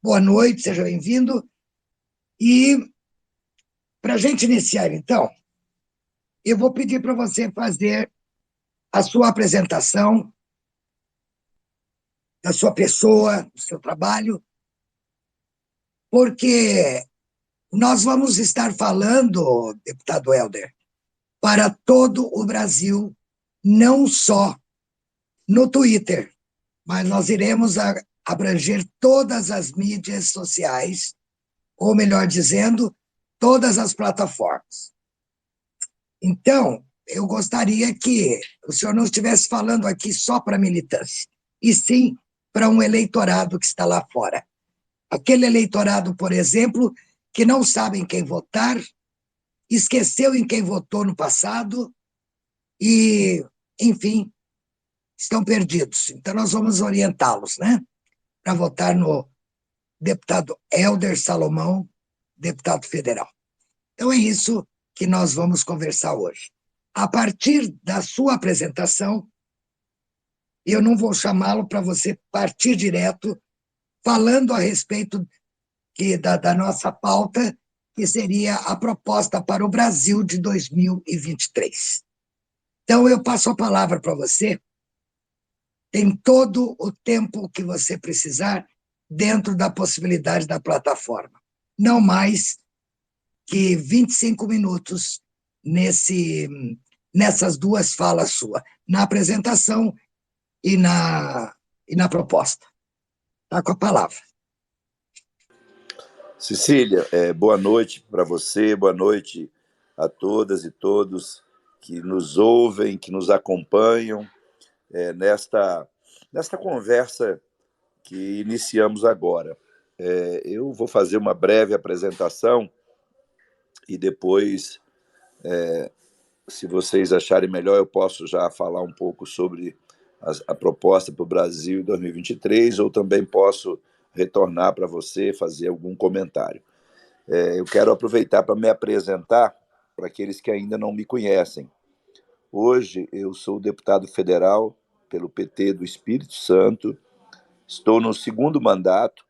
Boa noite, seja bem-vindo. E para a gente iniciar, então, eu vou pedir para você fazer a sua apresentação da sua pessoa, do seu trabalho, porque nós vamos estar falando, deputado Helder, para todo o Brasil, não só no Twitter, mas nós iremos abranger todas as mídias sociais, ou melhor dizendo, todas as plataformas. Então, eu gostaria que o senhor não estivesse falando aqui só para a militância, e sim para um eleitorado que está lá fora. Aquele eleitorado, por exemplo, que não sabe em quem votar, esqueceu em quem votou no passado e, enfim, estão perdidos. Então, nós vamos orientá-los, né? Para votar no deputado Helder Salomão, deputado federal. Então, é isso que nós vamos conversar hoje. A partir da sua apresentação, eu não vou chamá-lo para você partir direto falando a respeito da nossa pauta, que seria a proposta para o Brasil de 2023. Então, eu passo a palavra para você. Tem todo o tempo que você precisar dentro da possibilidade da plataforma. Não mais que 25 minutos nessas duas falas suas, na apresentação e na proposta. Está com a palavra. Cecília, boa noite para você, boa noite a todas e todos que nos ouvem, que nos acompanham nesta conversa que iniciamos agora. Eu vou fazer uma breve apresentação e depois, se vocês acharem melhor, eu posso já falar um pouco sobre a proposta para o Brasil em 2023, ou também posso retornar para você, fazer algum comentário. Eu quero aproveitar para me apresentar para aqueles que ainda não me conhecem. Hoje eu sou deputado federal pelo PT do Espírito Santo, estou no segundo mandato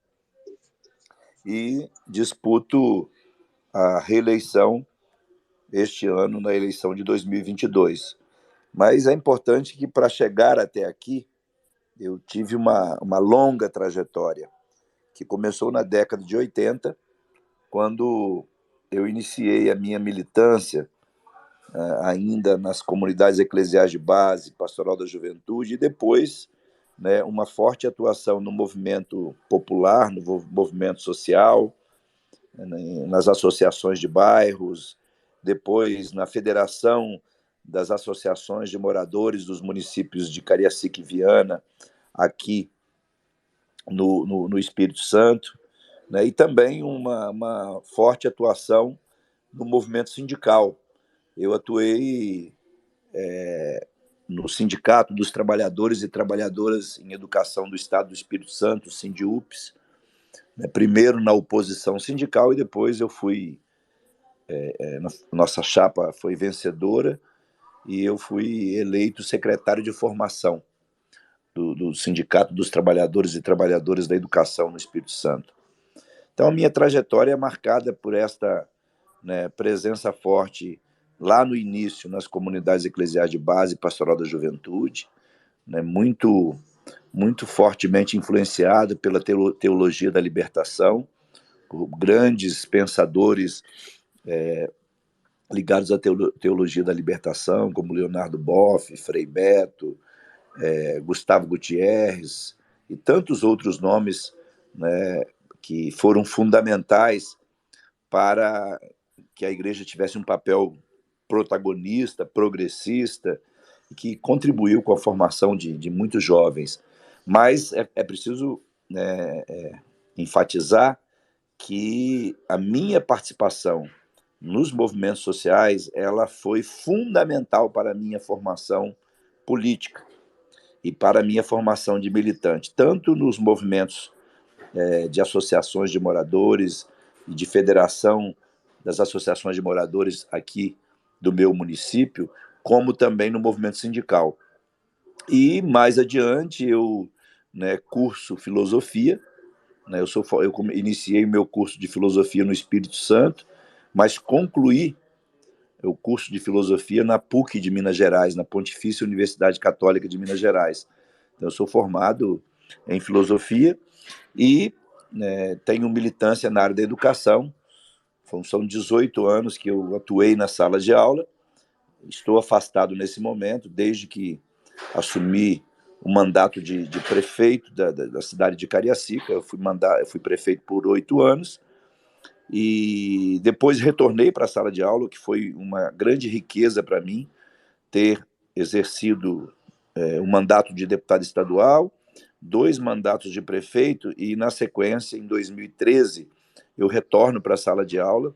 e disputo a reeleição este ano, na eleição de 2022. Mas é importante que, para chegar até aqui, eu tive uma longa trajetória, que começou na década de 80, quando eu iniciei a minha militância ainda nas comunidades eclesiais de base, pastoral da juventude, e depois uma forte atuação no movimento popular, no movimento social, nas associações de bairros, depois na Federação das Associações de Moradores dos municípios de Cariacica e Viana, aqui no Espírito Santo, e também uma forte atuação no movimento sindical. Eu atuei no Sindicato dos Trabalhadores e Trabalhadoras em Educação do Estado do Espírito Santo, SINDIUPS, primeiro na oposição sindical e depois eu fui... nossa chapa foi vencedora e eu fui eleito secretário de formação do Sindicato dos Trabalhadores e Trabalhadoras da Educação no Espírito Santo. Então, a minha trajetória é marcada por esta presença forte lá no início nas comunidades eclesiais de base e pastoral da juventude, muito, muito fortemente influenciado pela teologia da libertação, por grandes pensadores ligados à teologia da libertação, como Leonardo Boff, Frei Beto, Gustavo Gutierrez e tantos outros nomes que foram fundamentais para que a igreja tivesse um papel protagonista, progressista, que contribuiu com a formação de muitos jovens. Mas é preciso enfatizar que a minha participação nos movimentos sociais ela foi fundamental para a minha formação política e para a minha formação de militante, tanto nos movimentos de associações de moradores e de federação das associações de moradores aqui do meu município, como também no movimento sindical. E, mais adiante, eu curso filosofia né? Eu iniciei meu curso de filosofia no Espírito Santo, mas concluí o curso de filosofia na PUC de Minas Gerais, na Pontifícia Universidade Católica de Minas Gerais. Então, eu sou formado em filosofia e, né, tenho militância na área da educação. São 18 anos que eu atuei na sala de aula. Estou afastado nesse momento, desde que assumi o mandato de prefeito da cidade de Cariacica. Eu fui prefeito por 8 anos e depois retornei para a sala de aula, que foi uma grande riqueza para mim, ter exercido o mandato de deputado estadual, 2 mandatos de prefeito e, na sequência, em 2013, eu retorno para a sala de aula.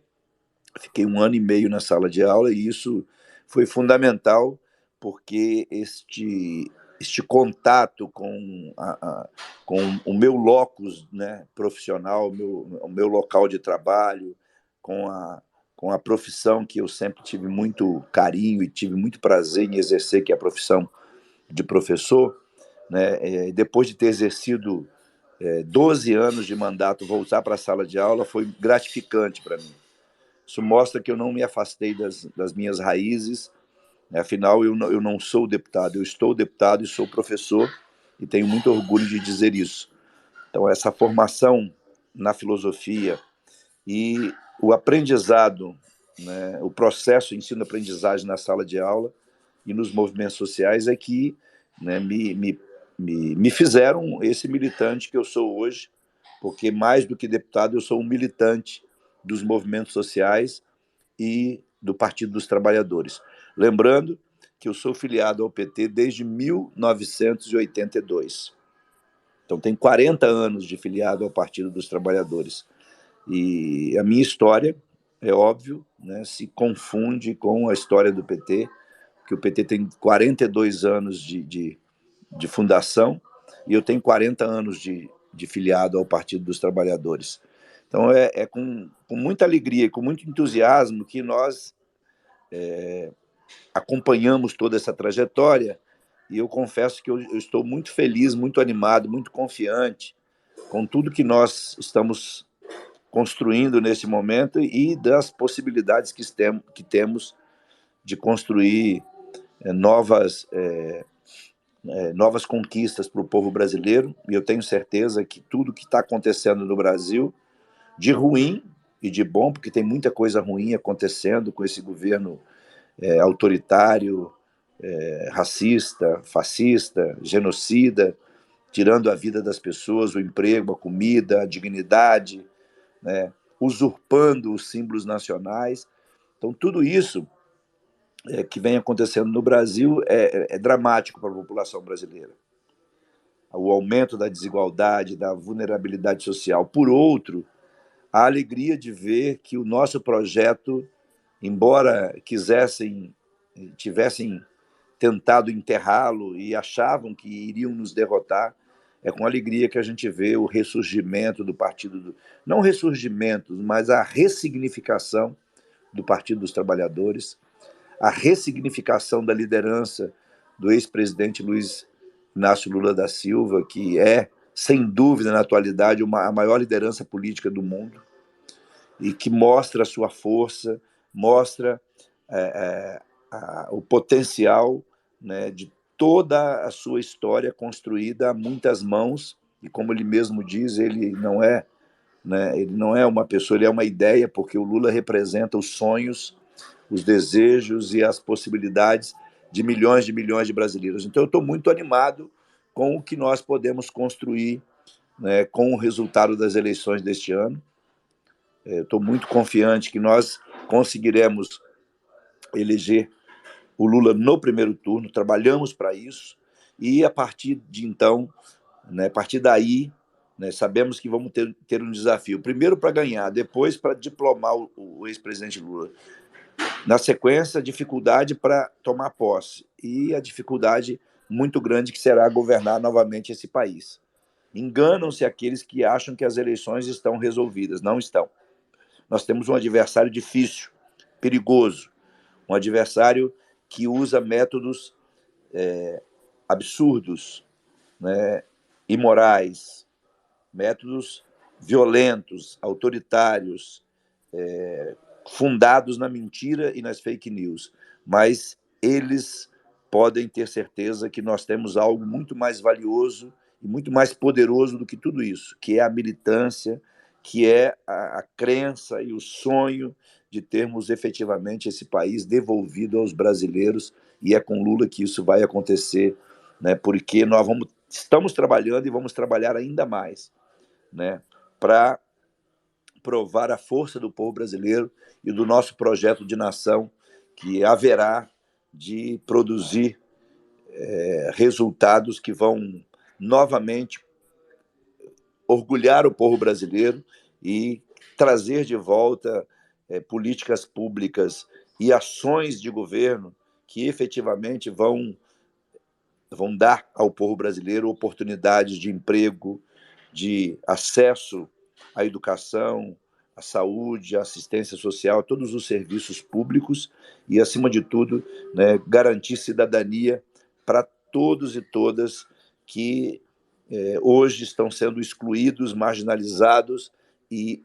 Fiquei 1 ano e meio na sala de aula e isso foi fundamental, porque este contato com o meu locus, né, profissional, o meu local de trabalho, com a profissão que eu sempre tive muito carinho e tive muito prazer em exercer, que é a profissão de professor, né, depois de ter exercido 12 anos de mandato, voltar para a sala de aula foi gratificante para mim. Isso mostra que eu não me afastei das minhas raízes, né? Afinal, eu não sou deputado, eu estou deputado e sou professor, e tenho muito orgulho de dizer isso. Então, essa formação na filosofia e o aprendizado, né, o processo ensino-aprendizagem na sala de aula e nos movimentos sociais é que, né, me fizeram esse militante que eu sou hoje, porque mais do que deputado, eu sou um militante dos movimentos sociais e do Partido dos Trabalhadores. Lembrando que eu sou filiado ao PT desde 1982. Então, tem 40 anos de filiado ao Partido dos Trabalhadores. E a minha história, é óbvio, né, se confunde com a história do PT, que o PT tem 42 anos de fundação e eu tenho 40 anos de filiado ao Partido dos Trabalhadores. Então, é com muita alegria e com muito entusiasmo que nós acompanhamos toda essa trajetória, e eu confesso que eu estou muito feliz, muito animado, muito confiante com tudo que nós estamos construindo nesse momento e das possibilidades que temos de construir novas conquistas para o povo brasileiro. E eu tenho certeza que tudo que está acontecendo no Brasil, de ruim e de bom, porque tem muita coisa ruim acontecendo com esse governo autoritário, racista, fascista, genocida, tirando a vida das pessoas, o emprego, a comida, a dignidade, né, usurpando os símbolos nacionais. Então, tudo isso que vem acontecendo no Brasil é dramático para a população brasileira. O aumento da desigualdade, da vulnerabilidade social. Por outro, a alegria de ver que o nosso projeto, embora tivessem tentado enterrá-lo e achavam que iriam nos derrotar, é com alegria que a gente vê o ressurgimento do partido, não ressurgimento, mas a ressignificação do Partido dos Trabalhadores, a ressignificação da liderança do ex-presidente Luiz Inácio Lula da Silva, que é, sem dúvida, na atualidade, a maior liderança política do mundo, e que mostra a sua força, mostra o potencial, né, de toda a sua história construída a muitas mãos, e como ele mesmo diz, ele não é uma pessoa, ele é uma ideia, porque o Lula representa os sonhos, os desejos e as possibilidades de milhões de brasileiros. Então, eu estou muito animado com o que nós podemos construir, né, com o resultado das eleições deste ano. Estou muito confiante que nós conseguiremos eleger o Lula no primeiro turno, trabalhamos para isso, e a partir de então, né, a partir daí, né, sabemos que vamos ter um desafio. Primeiro para ganhar, depois para diplomar o ex-presidente Lula. Na sequência, a dificuldade para tomar posse e a dificuldade muito grande que será governar novamente esse país. Enganam-se aqueles que acham que as eleições estão resolvidas. Não estão. Nós temos um adversário difícil, perigoso, um adversário que usa métodos absurdos, né, imorais, métodos violentos, autoritários, fundados na mentira e nas fake news, mas eles podem ter certeza que nós temos algo muito mais valioso e muito mais poderoso do que tudo isso, que é a militância, que é a crença e o sonho de termos efetivamente esse país devolvido aos brasileiros, e é com Lula que isso vai acontecer, né? Porque nós estamos trabalhando e vamos trabalhar ainda mais, né? Para provar a força do povo brasileiro e do nosso projeto de nação, que haverá de produzir resultados que vão novamente orgulhar o povo brasileiro e trazer de volta políticas públicas e ações de governo que efetivamente vão dar ao povo brasileiro oportunidades de emprego, de acesso à educação, à saúde, à assistência social, a todos os serviços públicos e, acima de tudo, né, garantir cidadania para todos e todas que hoje estão sendo excluídos, marginalizados e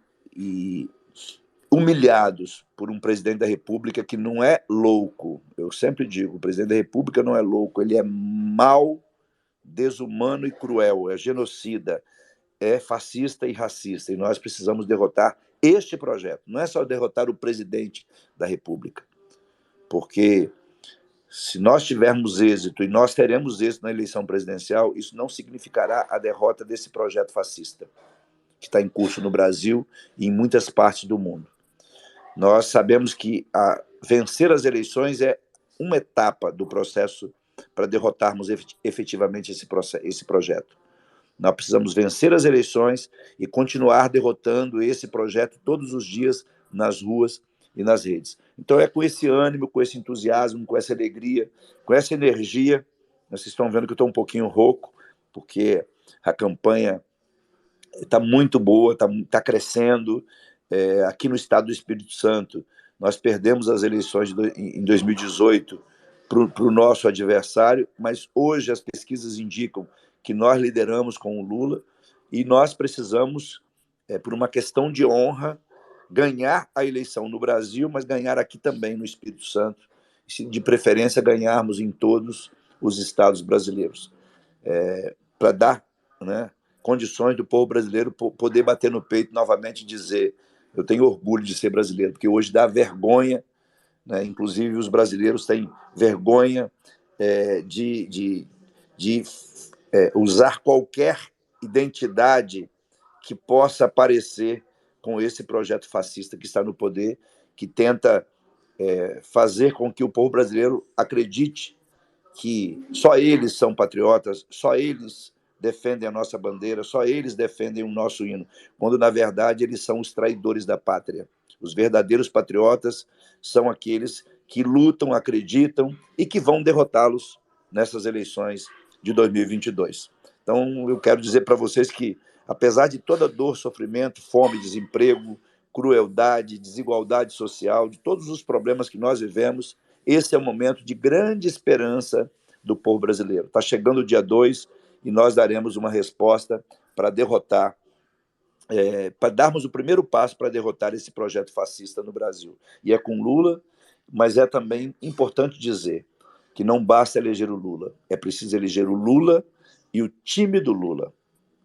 humilhados por um presidente da República que não é louco. Eu sempre digo, o presidente da República não é louco, ele é mau, desumano e cruel, é genocida, é fascista e racista, e nós precisamos derrotar este projeto. Não é só derrotar o presidente da República, porque se nós tivermos êxito, e nós teremos êxito na eleição presidencial, isso não significará a derrota desse projeto fascista que está em curso no Brasil e em muitas partes do mundo. Nós sabemos que vencer as eleições é uma etapa do processo para derrotarmos efetivamente esse projeto. Nós precisamos vencer as eleições e continuar derrotando esse projeto todos os dias nas ruas e nas redes. Então é com esse ânimo, com esse entusiasmo, com essa alegria, com essa energia, vocês estão vendo que eu estou um pouquinho rouco, porque a campanha está muito boa, está crescendo. Aqui no estado do Espírito Santo, nós perdemos as eleições em 2018 para o nosso adversário, mas hoje as pesquisas indicam que nós lideramos com o Lula e nós precisamos, por uma questão de honra, ganhar a eleição no Brasil, mas ganhar aqui também no Espírito Santo, e, de preferência, ganharmos em todos os estados brasileiros, para dar, né, condições do povo brasileiro poder bater no peito novamente e dizer: eu tenho orgulho de ser brasileiro, porque hoje dá vergonha, né? Inclusive os brasileiros têm vergonha de usar qualquer identidade que possa parecer com esse projeto fascista que está no poder, que tenta fazer com que o povo brasileiro acredite que só eles são patriotas, só eles defendem a nossa bandeira, só eles defendem o nosso hino, quando, na verdade, eles são os traidores da pátria. Os verdadeiros patriotas são aqueles que lutam, acreditam e que vão derrotá-los nessas eleições de 2022. Então, eu quero dizer para vocês que, apesar de toda dor, sofrimento, fome, desemprego, crueldade, desigualdade social, de todos os problemas que nós vivemos, esse é um momento de grande esperança do povo brasileiro. Está chegando o dia 2 e nós daremos uma resposta para derrotar, para darmos o primeiro passo para derrotar esse projeto fascista no Brasil. E é com Lula, mas é também importante dizer que não basta eleger o Lula, é preciso eleger o Lula e o time do Lula,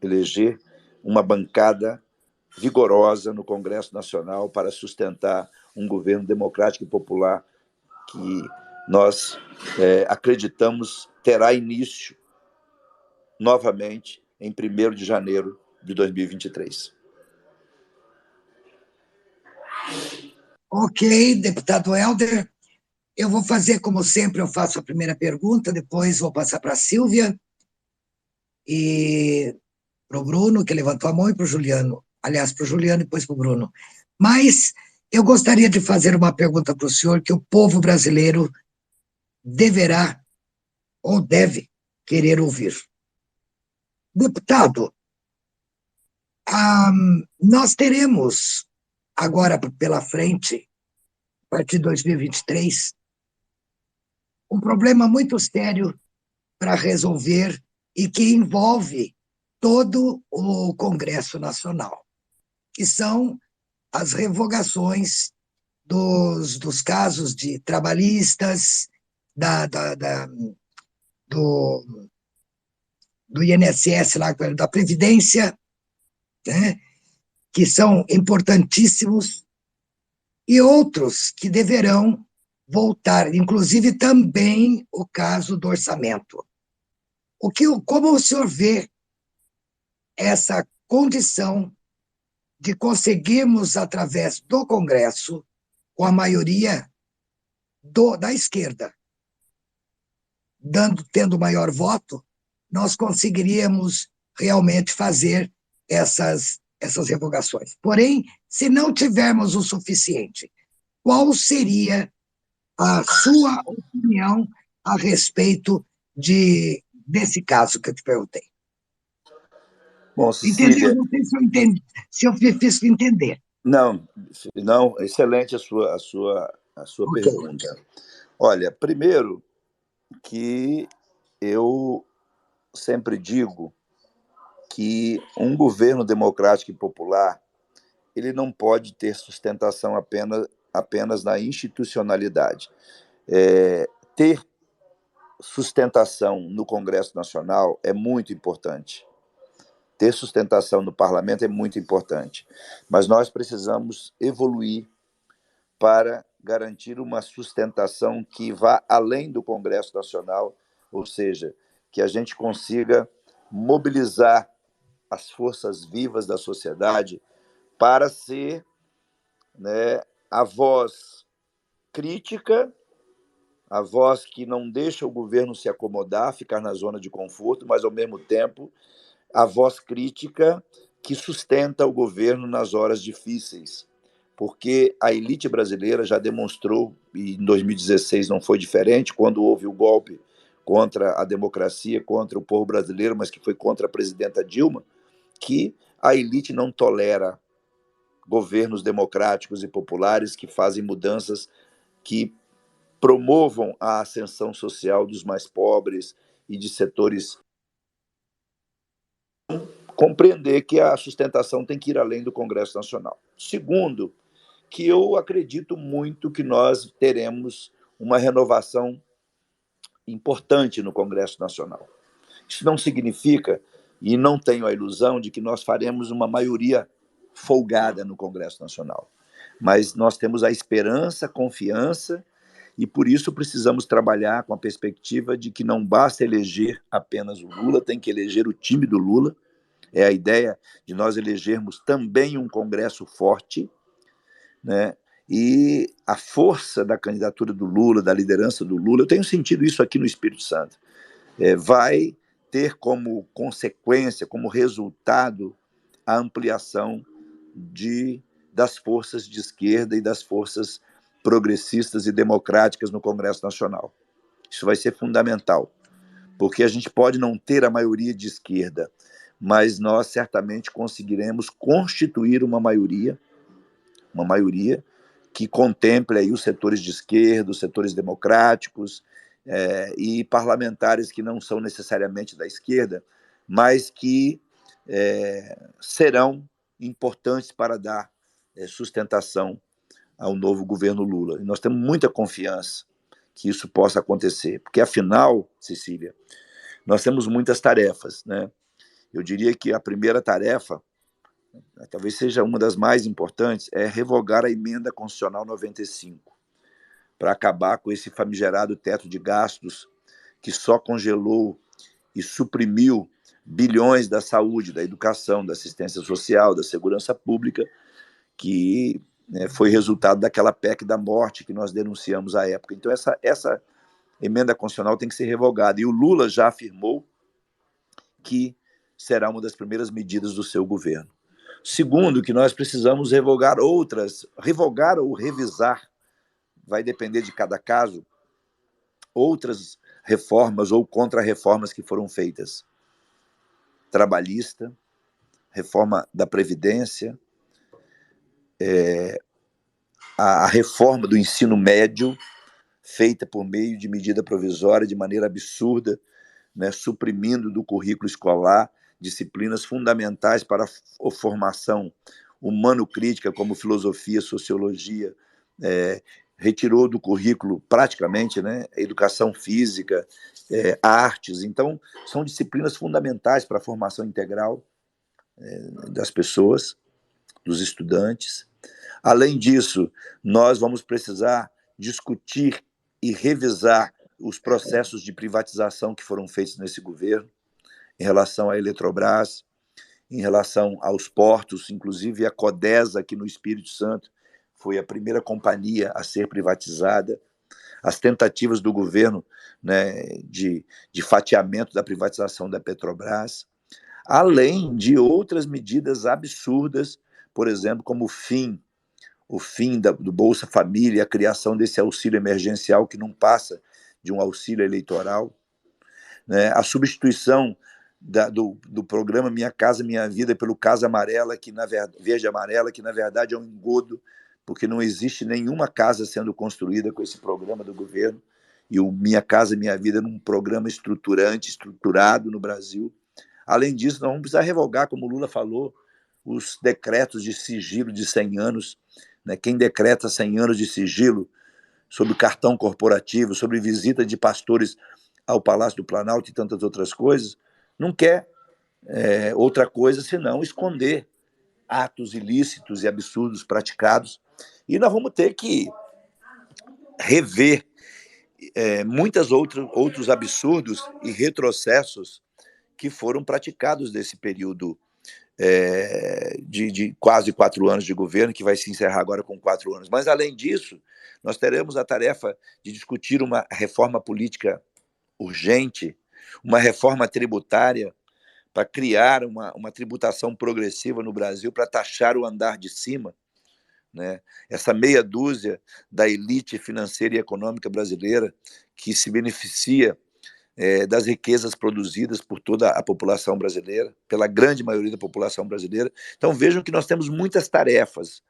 eleger uma bancada vigorosa no Congresso Nacional para sustentar um governo democrático e popular que nós acreditamos terá início novamente em 1º de janeiro de 2023. Ok, deputado Helder. Eu vou fazer, como sempre, eu faço a primeira pergunta, depois vou passar para a Silvia e para o Bruno, que levantou a mão, e para o Juliano. Aliás, para o Juliano e depois para o Bruno. Mas eu gostaria de fazer uma pergunta para o senhor que o povo brasileiro deverá ou deve querer ouvir. Deputado, nós teremos agora pela frente, a partir de 2023, um problema muito sério para resolver e que envolve todo o Congresso Nacional. que são as revogações dos casos de trabalhistas, do, do INSS, lá, da Previdência, né, que são importantíssimos, e outros que deverão voltar, inclusive também o caso do orçamento. Como o senhor vê essa condição de conseguirmos, através do Congresso, com a maioria da esquerda, tendo maior voto, nós conseguiríamos realmente fazer essas revogações. Porém, se não tivermos o suficiente, qual seria a sua opinião a respeito desse caso que eu te perguntei? Bom, Entendeu? Cecília, Não sei se eu entendi, se eu fiz entender. não, não, excelente a sua Ok. pergunta. Olha, primeiro que eu sempre digo que um governo democrático e popular ele não pode ter sustentação apenas na institucionalidade. Ter sustentação no Congresso Nacional é muito importante. Ter sustentação no parlamento é muito importante. Mas nós precisamos evoluir para garantir uma sustentação que vá além do Congresso Nacional, ou seja, que a gente consiga mobilizar as forças vivas da sociedade para ser, né, a voz crítica, a voz que não deixa o governo se acomodar, ficar na zona de conforto, mas, ao mesmo tempo, a voz crítica que sustenta o governo nas horas difíceis. Porque a elite brasileira já demonstrou, e em 2016 não foi diferente, quando houve o golpe contra a democracia, contra o povo brasileiro, mas que foi contra a presidenta Dilma, que a elite não tolera governos democráticos e populares que fazem mudanças que promovam a ascensão social dos mais pobres e de setores. Compreender que a sustentação tem que ir além do Congresso Nacional. Segundo, que eu acredito muito que nós teremos uma renovação importante no Congresso Nacional. Isso não significa, e não tenho a ilusão, de que nós faremos uma maioria folgada no Congresso Nacional. Mas nós temos a esperança, a confiança, e por isso precisamos trabalhar com a perspectiva de que não basta eleger apenas o Lula, tem que eleger o time do Lula. É a ideia de nós elegermos também um Congresso forte, né? E a força da candidatura do Lula, da liderança do Lula, eu tenho sentido isso aqui no Espírito Santo, vai ter como consequência, como resultado, a ampliação das forças de esquerda e das forças progressistas e democráticas no Congresso Nacional. Isso vai ser fundamental, porque a gente pode não ter a maioria de esquerda, mas nós certamente conseguiremos constituir uma maioria que contemple aí os setores de esquerda, os setores democráticos, e parlamentares que não são necessariamente da esquerda, mas que serão importantes para dar sustentação ao novo governo Lula. E nós temos muita confiança que isso possa acontecer, porque, afinal, Cecília, nós temos muitas tarefas, né? Eu diria que a primeira tarefa, talvez seja uma das mais importantes, é revogar a emenda constitucional 95, para acabar com esse famigerado teto de gastos que só congelou e suprimiu bilhões da saúde, da educação, da assistência social, da segurança pública, que, né, foi resultado daquela PEC da morte que nós denunciamos à época. Então, essa emenda constitucional tem que ser revogada. E o Lula já afirmou que será uma das primeiras medidas do seu governo. Segundo, que nós precisamos revogar ou revisar, vai depender de cada caso, outras reformas ou contra-reformas que foram feitas. Trabalhista, reforma da Previdência, a reforma do ensino médio, feita por meio de medida provisória, de maneira absurda, né, suprimindo do currículo escolar disciplinas fundamentais para a formação humano-crítica, como filosofia, sociologia, retirou do currículo praticamente, né, educação física, artes. Então, são disciplinas fundamentais para a formação integral das pessoas, dos estudantes. Além disso, nós vamos precisar discutir e revisar os processos de privatização que foram feitos nesse governo, em relação à Eletrobras, em relação aos portos, inclusive a Codesa, aqui no Espírito Santo, foi a primeira companhia a ser privatizada. As tentativas do governo, né, de fatiamento da privatização da Petrobras, além de outras medidas absurdas, por exemplo, como o fim do Bolsa Família, a criação desse auxílio emergencial que não passa de um auxílio eleitoral, né, a substituição do programa Minha Casa Minha Vida pelo Casa Amarela, Verde Amarela, que na verdade é um engodo, porque não existe nenhuma casa sendo construída com esse programa do governo, e o Minha Casa Minha Vida é um programa estruturado no Brasil. Além disso, nós vamos precisar revogar, como o Lula falou, os decretos de sigilo de 100 anos. Né? Quem decreta 100 anos de sigilo sobre cartão corporativo, sobre visita de pastores ao Palácio do Planalto e tantas outras coisas, não quer outra coisa senão esconder atos ilícitos e absurdos praticados. E nós vamos ter que rever muitos outros absurdos e retrocessos que foram praticados nesse período de quase 4 anos de governo, que vai se encerrar agora com 4 anos. Mas, além disso, nós teremos a tarefa de discutir uma reforma política urgente, uma reforma tributária para criar uma tributação progressiva no Brasil, para taxar o andar de cima, né? Essa meia dúzia da elite financeira e econômica brasileira que se beneficia das riquezas produzidas por toda a população brasileira, pela grande maioria da população brasileira. Então, vejam que nós temos muitas tarefas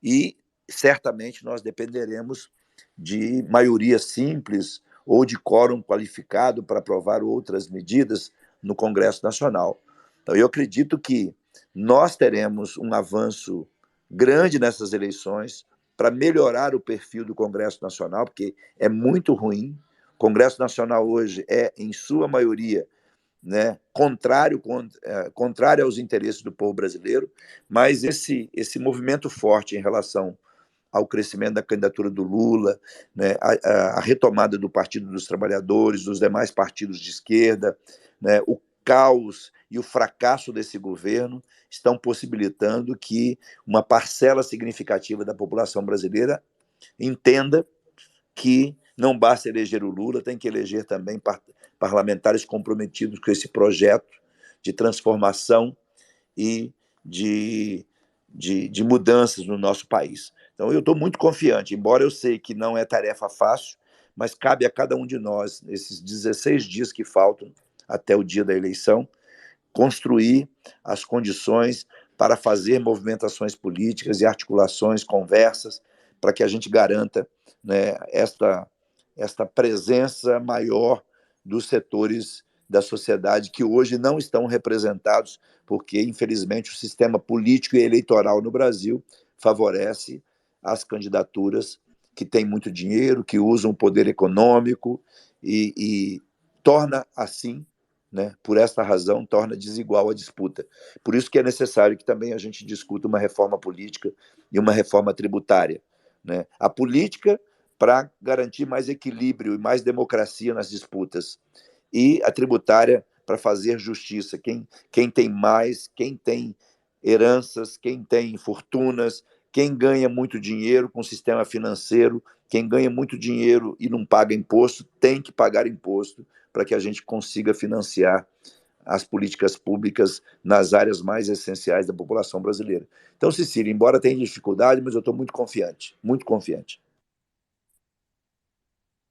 e, certamente, nós dependeremos de maioria simples ou de quórum qualificado para aprovar outras medidas no Congresso Nacional. Então, eu acredito que nós teremos um avanço grande nessas eleições para melhorar o perfil do Congresso Nacional, porque é muito ruim. O Congresso Nacional hoje é, em sua maioria, né, contrário aos interesses do povo brasileiro, mas esse movimento forte em relação ao crescimento da candidatura do Lula, né, a retomada do Partido dos Trabalhadores, dos demais partidos de esquerda, né, o caos e o fracasso desse governo estão possibilitando que uma parcela significativa da população brasileira entenda que não basta eleger o Lula, tem que eleger também parlamentares comprometidos com esse projeto de transformação e de mudanças no nosso país. Então, eu estou muito confiante, embora eu sei que não é tarefa fácil, mas cabe a cada um de nós, nesses 16 dias que faltam até o dia da eleição, construir as condições para fazer movimentações políticas e articulações, conversas, para que a gente garanta, né, esta presença maior dos setores da sociedade que hoje não estão representados, porque, infelizmente, o sistema político e eleitoral no Brasil favorece as candidaturas que têm muito dinheiro, que usam o poder econômico e torna, assim, né, por esta razão, torna desigual a disputa. Por isso que é necessário que também a gente discuta uma reforma política e uma reforma tributária. Né? A política para garantir mais equilíbrio e mais democracia nas disputas, e a tributária para fazer justiça. Quem tem mais, quem tem heranças, quem tem fortunas, quem ganha muito dinheiro com o sistema financeiro, quem ganha muito dinheiro e não paga imposto, tem que pagar imposto para que a gente consiga financiar as políticas públicas nas áreas mais essenciais da população brasileira. Então, Cecília, embora tenha dificuldade, mas eu estou muito confiante, muito confiante.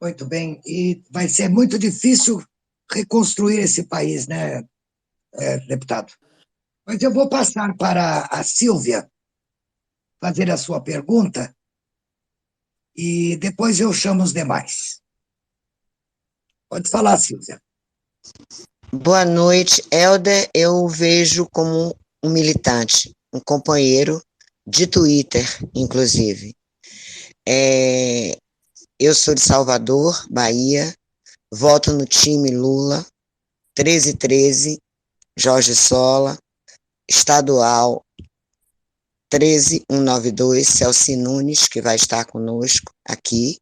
Muito bem. E vai ser muito difícil reconstruir esse país, né, deputado? Mas eu vou passar para a Silvia fazer a sua pergunta e depois eu chamo os demais. Pode falar, Silvia. Boa noite, Helder. Eu o vejo como um militante, um companheiro de Twitter, inclusive. Eu sou de Salvador, Bahia, voto no time Lula, 1313, Jorge Sola, estadual 13192, Celci Nunes, que vai estar conosco aqui.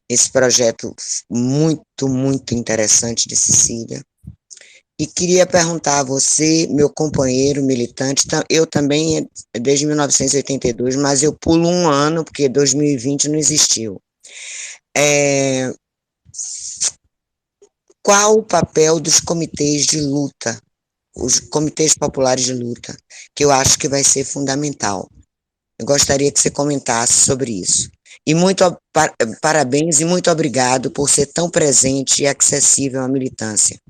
Esse projeto muito, muito interessante de Cecília. E queria perguntar a você, meu companheiro militante, eu também desde 1982, mas eu pulo um ano, porque 2020 não existiu. Qual o papel dos comitês de luta, os comitês populares de luta, que eu acho que vai ser fundamental? Eu gostaria que você comentasse sobre isso. E parabéns e muito obrigado por ser tão presente e acessível à militância.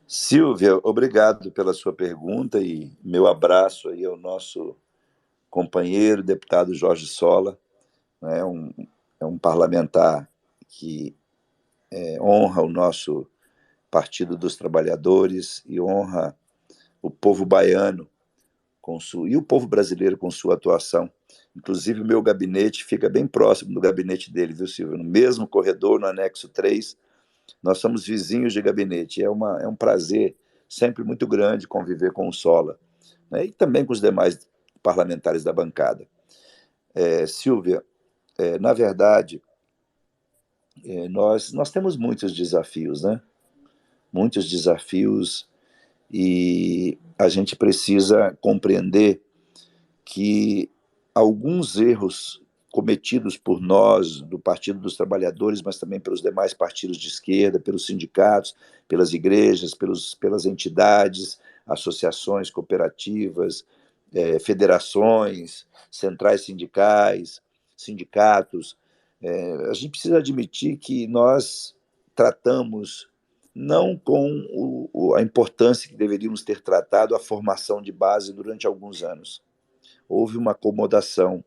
Silvia, obrigado pela sua pergunta e meu abraço aí ao nosso companheiro, deputado Jorge Sola, né, um parlamentar que honra o nosso Partido dos Trabalhadores e honra o povo baiano e o povo brasileiro com sua atuação. Inclusive, o meu gabinete fica bem próximo do gabinete dele, viu, Silvio? No mesmo corredor, no anexo 3, nós somos vizinhos de gabinete. É um prazer sempre muito grande conviver com o Sola, né? E também com os demais parlamentares da bancada. Silvia, na verdade, nós temos muitos desafios, né? Muitos desafios, e a gente precisa compreender que alguns erros cometidos por nós, do Partido dos Trabalhadores, mas também pelos demais partidos de esquerda, pelos sindicatos, pelas igrejas, pelas entidades, associações, cooperativas, federações, centrais sindicais, sindicatos, a gente precisa admitir que nós tratamos não com a importância que deveríamos ter tratado a formação de base durante alguns anos. Houve uma acomodação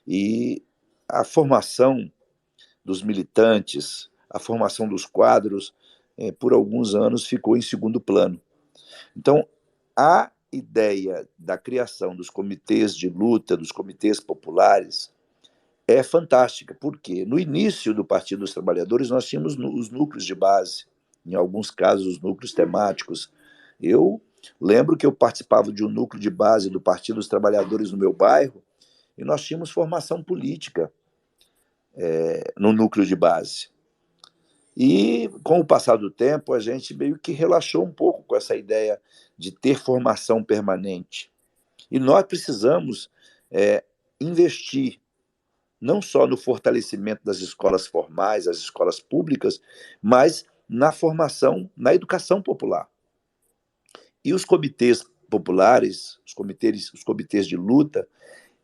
e a formação dos militantes, a formação dos quadros, por alguns anos ficou em segundo plano. Então, a ideia da criação dos comitês de luta, dos comitês populares, é fantástica, porque no início do Partido dos Trabalhadores nós tínhamos os núcleos de base, em alguns casos os núcleos temáticos. Eu lembro que eu participava de um núcleo de base do Partido dos Trabalhadores no meu bairro, e nós tínhamos formação política no núcleo de base. E, com o passar do tempo, a gente meio que relaxou um pouco com essa ideia de ter formação permanente. E nós precisamos investir não só no fortalecimento das escolas formais, das escolas públicas, mas na formação, na educação popular. E os comitês populares, os comitês de luta,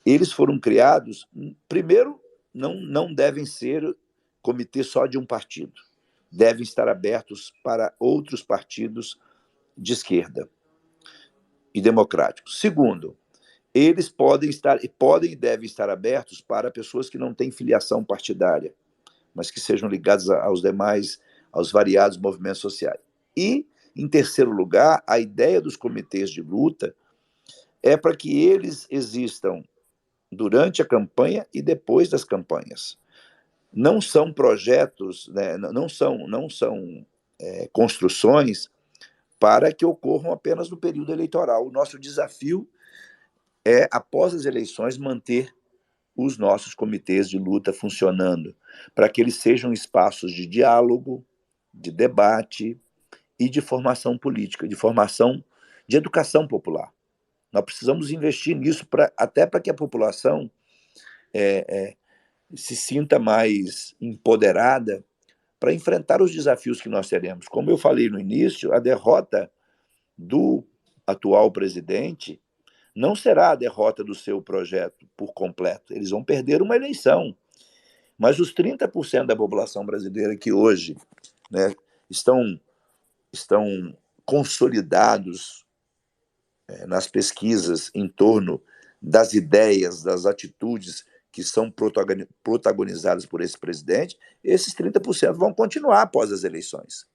eles foram criados, primeiro, não devem ser comitês só de um partido, devem estar abertos para outros partidos de esquerda e democráticos. Segundo, eles podem e devem estar abertos para pessoas que não têm filiação partidária, mas que sejam ligadas aos variados movimentos sociais. E, em terceiro lugar, a ideia dos comitês de luta é para que eles existam durante a campanha e depois das campanhas. Não são projetos, né, não são construções para que ocorram apenas no período eleitoral. O nosso desafio é, após as eleições, manter os nossos comitês de luta funcionando, para que eles sejam espaços de diálogo, de debate e de formação política, de formação de educação popular. Nós precisamos investir nisso até para que a população se sinta mais empoderada para enfrentar os desafios que nós teremos. Como eu falei no início, a derrota do atual presidente não será a derrota do seu projeto por completo. Eles vão perder uma eleição. Mas os 30% da população brasileira que hoje, né, estão consolidados nas pesquisas em torno das ideias, das atitudes que são protagonizadas por esse presidente, esses 30% vão continuar após as eleições.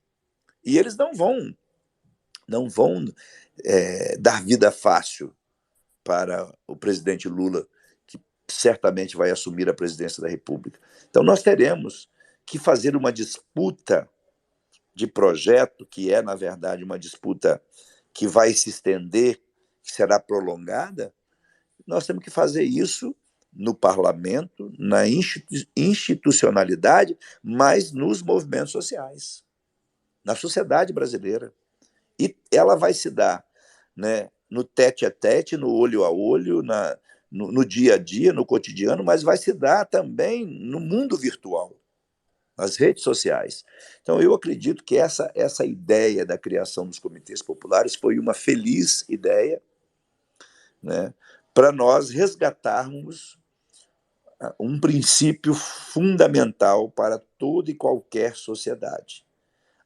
E eles não vão dar vida fácil para o presidente Lula, que certamente vai assumir a presidência da República. Então, nós teremos que fazer uma disputa de projeto, que é, na verdade, uma disputa que vai se estender, que será prolongada. Nós temos que fazer isso no parlamento, na institucionalidade, mas nos movimentos sociais, na sociedade brasileira. E ela vai se dar, né, no tete-a-tete, no olho a olho, no dia a dia, no cotidiano, mas vai se dar também no mundo virtual, nas redes sociais. Então, eu acredito que essa ideia da criação dos comitês populares foi uma feliz ideia, né, para nós resgatarmos um princípio fundamental para toda e qualquer sociedade.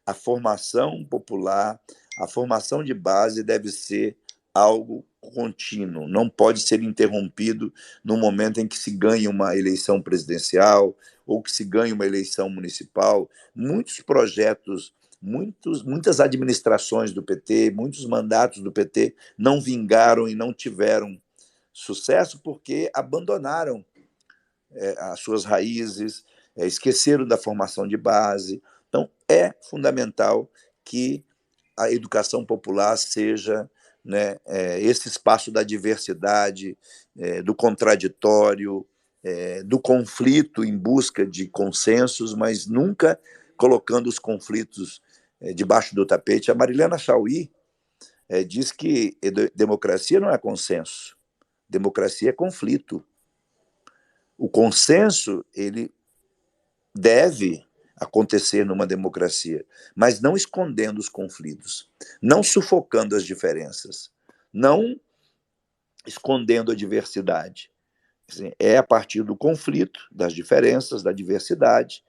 A formação popular, a formação de base deve ser algo contínuo, não pode ser interrompido no momento em que se ganha uma eleição presidencial ou que se ganha uma eleição municipal. Muitos projetos, muitas administrações do PT, muitos mandatos do PT não vingaram e não tiveram sucesso porque abandonaram as suas raízes, esqueceram da formação de base. Então, é fundamental que a educação popular seja, né, esse espaço da diversidade, do contraditório, do conflito em busca de consensos, mas nunca colocando os conflitos debaixo do tapete. A Marilena Chaui diz que democracia não é consenso, democracia é conflito. O consenso, ele deve acontecer numa democracia, mas não escondendo os conflitos, não sufocando as diferenças, não escondendo a diversidade. É a partir do conflito, das diferenças, da diversidade,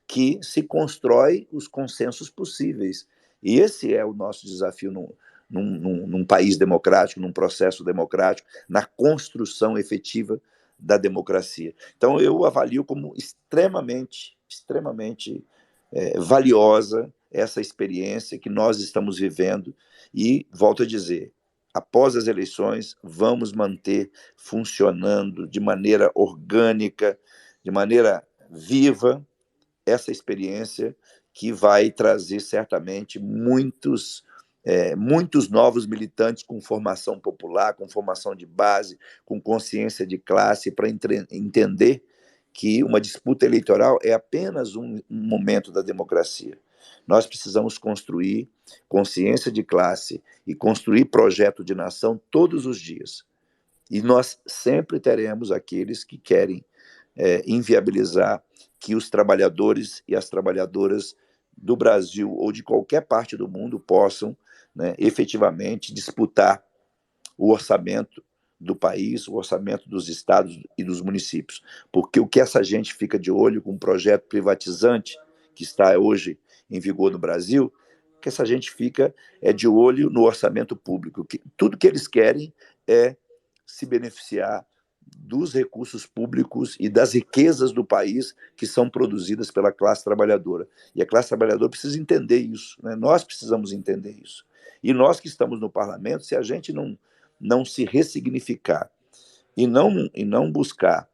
que se constrói os consensos possíveis. E esse é o nosso desafio num país democrático, num processo democrático, na construção efetiva da democracia. Então, eu avalio como extremamente valiosa essa experiência que nós estamos vivendo e, volto a dizer, após as eleições, vamos manter funcionando de maneira orgânica, de maneira viva, essa experiência que vai trazer certamente muitos novos militantes com formação popular, com formação de base, com consciência de classe, para entender que uma disputa eleitoral é apenas um momento da democracia. Nós precisamos construir consciência de classe e construir projeto de nação todos os dias. E nós sempre teremos aqueles que querem inviabilizar que os trabalhadores e as trabalhadoras do Brasil ou de qualquer parte do mundo possam, né, efetivamente disputar o orçamento do país, o orçamento dos estados e dos municípios. Porque o que essa gente fica de olho com o projeto privatizante que está hoje em vigor no Brasil, o que essa gente fica de olho no orçamento público. Tudo que eles querem é se beneficiar dos recursos públicos e das riquezas do país que são produzidas pela classe trabalhadora. E a classe trabalhadora precisa entender isso, né? Nós precisamos entender isso. E nós que estamos no parlamento, se a gente não se ressignificar e não buscar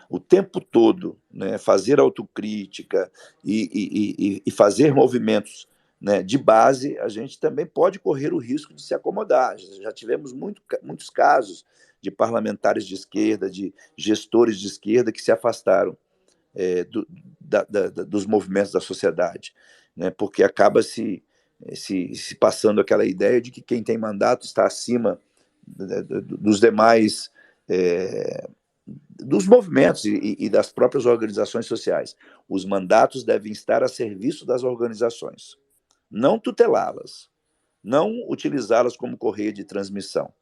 o tempo todo, né, fazer autocrítica e fazer movimentos, né, de base, a gente também pode correr o risco de se acomodar. Já tivemos muitos casos de parlamentares de esquerda, de gestores de esquerda que se afastaram dos movimentos da sociedade, né, porque acaba se passando aquela ideia de que quem tem mandato está acima dos demais, dos movimentos e das próprias organizações sociais. Os mandatos devem estar a serviço das organizações, não tutelá-las, não utilizá-las como correia de transmissão,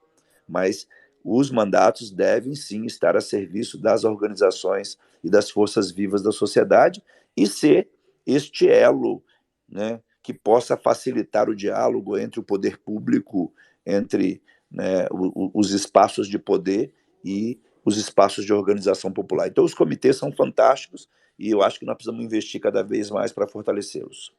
mas os mandatos devem sim estar a serviço das organizações e das forças vivas da sociedade e ser este elo, né, que possa facilitar o diálogo entre o poder público, entre, né, os espaços de poder e os espaços de organização popular. Então, os comitês são fantásticos e eu acho que nós precisamos investir cada vez mais para fortalecê-los.